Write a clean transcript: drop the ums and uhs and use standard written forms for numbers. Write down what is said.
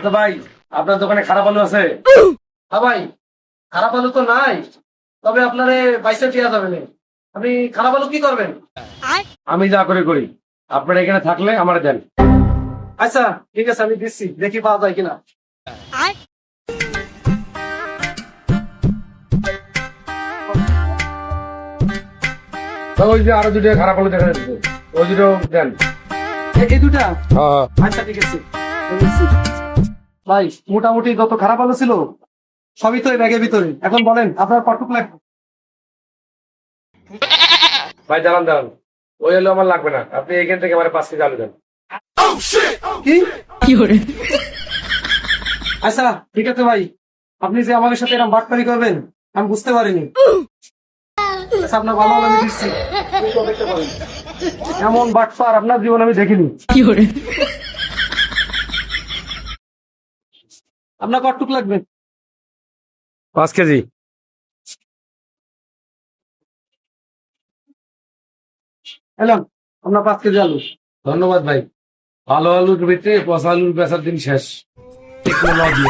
আচ্ছা ভাই, আপনার দোকানে খারাপ আলু আছে? হ্যাঁ ভাই, খারাপ আলু তো নাই, তবে আপনারে বাইসে দেওয়া যাবে না। আপনি খারাপ আলু কি করবেন? আমি যা করে করি, আপনার এখানে থাকলে আমার দেন। আচ্ছা ঠিক আছে, আমি দিচ্ছি, দেখি পাওয়া যায় কিনা। তো ওই যে আরো দুটো খারাপ আলু দেখা যাচ্ছে, ওই দুটো দেন। এই দুটা? আচ্ছা ঠিক আছে, আমি দিচ্ছি। ভাই মোটামুটি যত খারাপ আলু ছিল সবই তো এই ব্যাগের ভিতরে। এখন বলেন আপনার কতটুক লাগবে? ভাই দাঁড়ান দাঁড়ান, ওই আলু আমার লাগবে না, আপনি এখান থেকে আমার 5 কেজি আলু দেন। কি? আচ্ছা ঠিক আছে ভাই, আপনি যে আমাদের সাথে এরকম বাটপারি করবেন আমি বুঝতে পারিনি। আচ্ছা আপনার ভালো হলো, আমি দিচ্ছি, আপনি দেখতে পারেন। এমন বাটপার আপনার জীবন আমি দেখিনি। আপনার কতটুক লাগবে? 5 কেজি। এলাম আপনার 5 কেজি আলু। ধন্যবাদ ভাই। ভালো আলুর ভিতরে পচা আলুর বেচার দিন শেষ। টেকনোলজি।